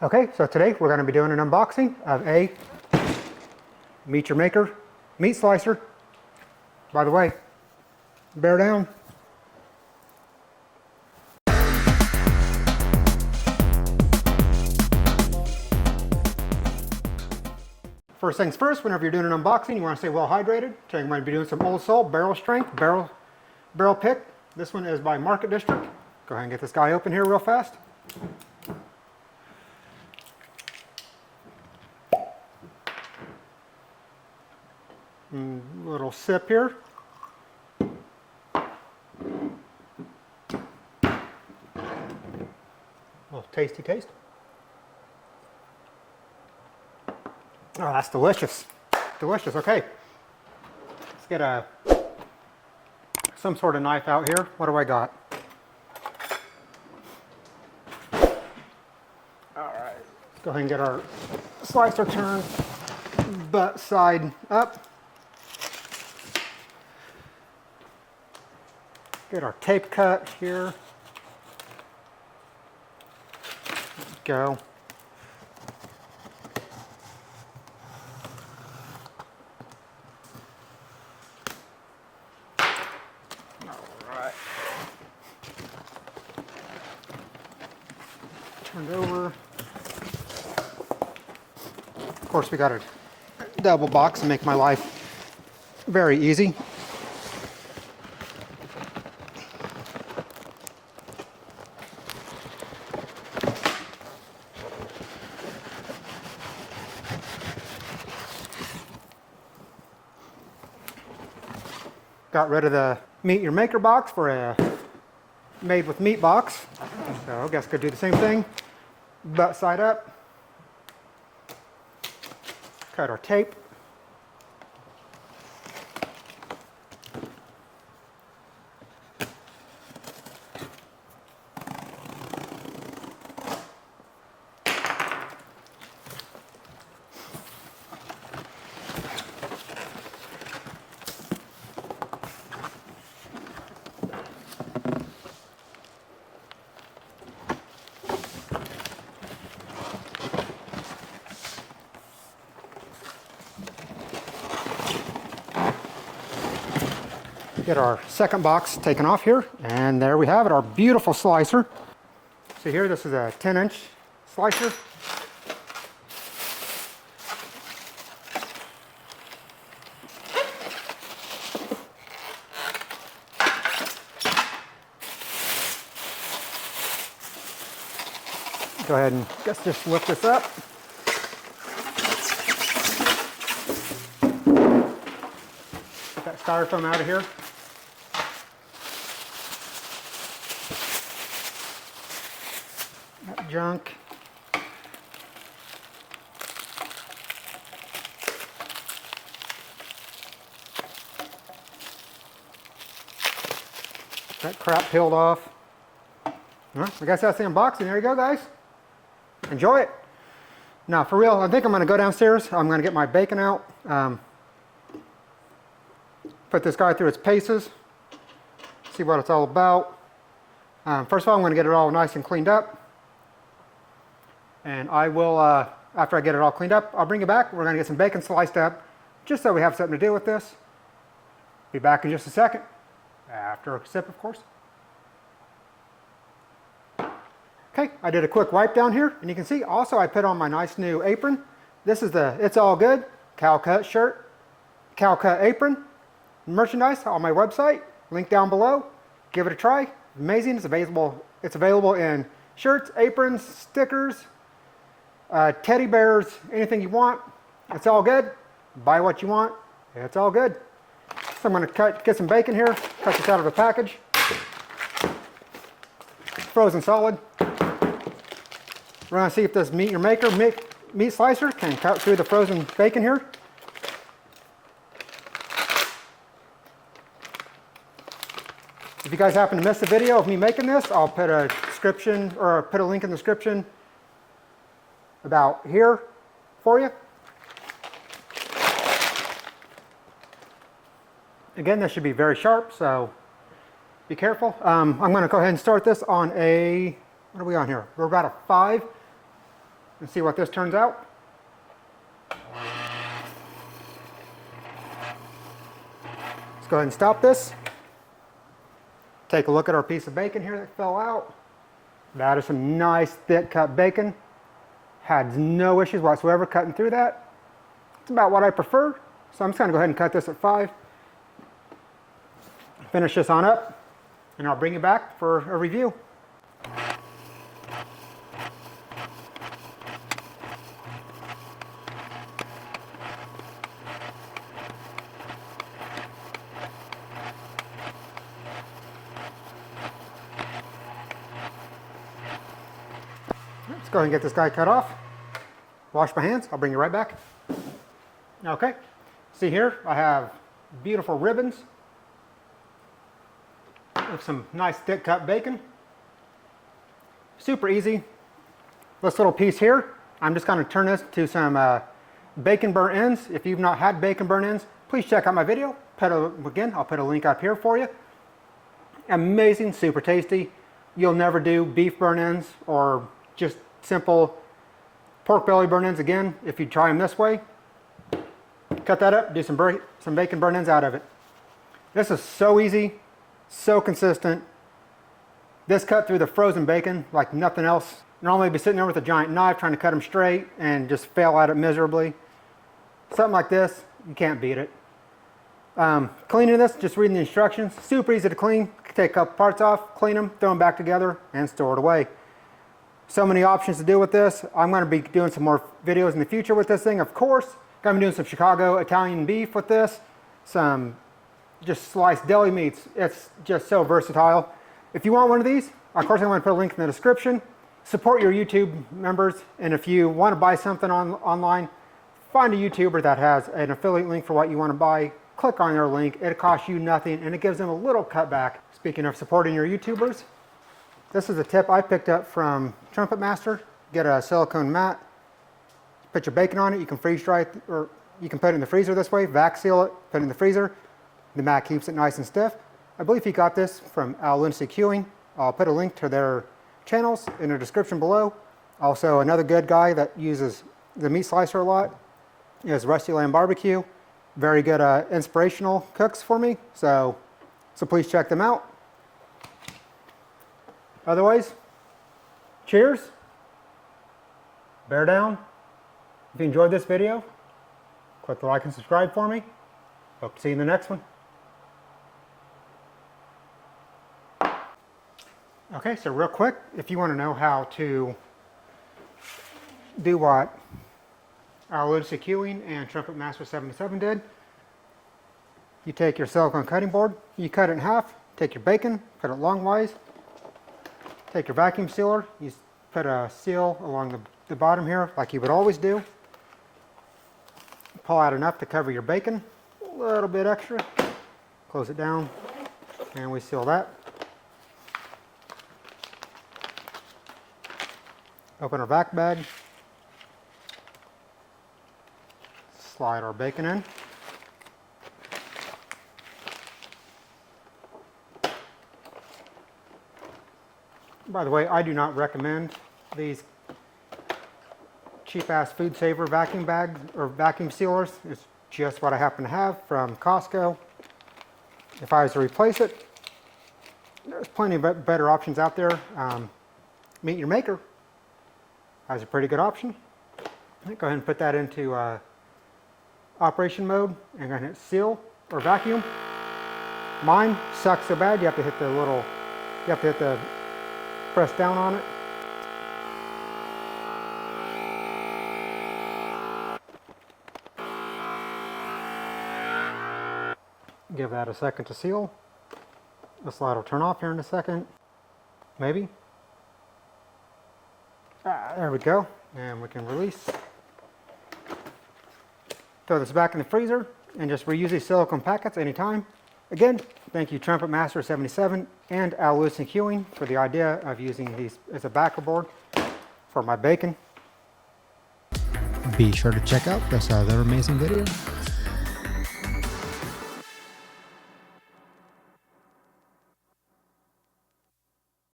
Okay, so today we're going to be doing an unboxing of a Meet Your Maker meat slicer. By the way, bear down. First things first, whenever you're doing an unboxing, you want to stay well hydrated. Today I'm going to be doing some Old Soul barrel strength, barrel pick. This one is by Market District. Go ahead and get this guy open here real fast. Little sip here. Little tasty taste. Oh, that's delicious. Delicious. Okay. Let's get some sort of knife out here. What do I got? Alright. Let's go ahead and get our slicer turned butt side up. Get our tape cut here. Go. Alright. Turned over. Of course, we got a double box to make my life very easy. Got rid of the Meet Your Maker box for a made with meat box. So I guess could do the same thing. Butt side up. Cut our tape. Get our second box taken off here, and there we have it, our beautiful slicer. See here, this is a 10-inch slicer. Go ahead and just lift this up. Get that styrofoam out of here. That junk. That crap peeled off. Well, I guess that's the unboxing. There you go, guys. Enjoy it. Now, for real, I think I'm going to go downstairs. I'm going to get my bacon out. Put this guy through its paces. See what it's all about. First of all, I'm going to get it all nice and cleaned up. And I will, after I get it all cleaned up, I'll bring it back. We're going to get some bacon sliced up, just so we have something to do with this. Be back in just a second. After a sip, of course. Okay, I did a quick wipe down here, and you can see also I put on my nice new apron. This is the It's All Good cow cut shirt, cow cut apron, merchandise on my website. Link down below. Give it a try. Amazing. It's available in shirts, aprons, stickers, teddy bears, anything you want. It's all good. Buy what you want. It's all good. So I'm going to get some bacon here. Cut this out of the package. Frozen solid. We're going to see if this Meet Your Maker meat slicer can cut through the frozen bacon here. If you guys happen to miss the video of me making this, I'll put a description or put a link in the description about here for you. Again, this should be very sharp, so be careful. I'm going to go ahead and start this on a, what are we on here? We're about a 5. and see what this turns out. Let's go ahead and stop this. Take a look at our piece of bacon here that fell out. That is some nice thick cut bacon. Had no issues whatsoever cutting through that. It's about what I prefer. So I'm just gonna go ahead and cut this at 5. Finish this on up, and I'll bring you back for a review. Let's go ahead and get this guy cut off. Wash my hands, I'll bring you right back. Okay, see here, I have beautiful ribbons with some nice thick cut bacon. Super easy. This little piece here, I'm just going to turn this to some bacon burnt ends. If you've not had bacon burnt ends, please check out my video. Again, I'll put a link up here for you. Amazing, super tasty. You'll never do beef burnt ends or just simple pork belly burnt ends again if you try them this way. Cut that up, do some bacon burnt ends out of it. This is so easy, so consistent. This cut through the frozen bacon like nothing else. Normally I'd be sitting there with a giant knife trying to cut them straight and just fail at it miserably. Something like this, you can't beat it. Cleaning this, just reading the instructions, super easy to clean. Take a couple parts off, clean them, throw them back together, and store it away. So many options to do with this. I'm going to be doing some more videos in the future with this thing, of course. Going to be doing some Chicago Italian beef with this, some just sliced deli meats. It's just so versatile. If you want one of these, of course I'm going to put a link in the description. Support your YouTube members, and if you want to buy something online, find a YouTuber that has an affiliate link for what you want to buy. Click on their link. It costs you nothing, and it gives them a little cutback. Speaking of supporting your YouTubers, this is a tip I picked up from Trumpet Master. Get a silicone mat, put your bacon on it. You can freeze dry it, or you can put it in the freezer this way, vac seal it, put it in the freezer. The mat keeps it nice and stiff. I believe he got this from Lindsay Queuing. I'll put a link to their channels in the description below. Also, another good guy that uses the meat slicer a lot is Rusty Lamb Barbecue. Very good inspirational cooks for me, so please check them out. Otherwise, cheers, bear down. If you enjoyed this video, click the like and subscribe for me. Hope to see you in the next one. Okay, so real quick, if you want to know how to do what Lindsay Queuing and Trumpet Master 77 did, you take your silicone cutting board, you cut it in half, take your bacon, cut it longwise, take your vacuum sealer, you put a seal along the bottom here like you would always do. Pull out enough to cover your bacon, a little bit extra, close it down, and we seal that. Open our vac bag, slide our bacon in. By the way, I do not recommend these cheap-ass Food Saver vacuum bags or vacuum sealers. It's just what I happen to have from Costco. If I was to replace it, there's plenty of better options out there. Meet your maker has a pretty good option. Go ahead and put that into operation mode and go ahead and hit seal or vacuum. Mine sucks so bad you have to hit the press down on it. Give that a second to seal. This light will turn off here in a second. Maybe. There we go. And we can release. Throw this back in the freezer and just reuse these silicone packets anytime. Again, thank you Trumpet Master 77 and Lindsay Queuing for the idea of using these as a backer board for my bacon. Be sure to check out this other amazing video.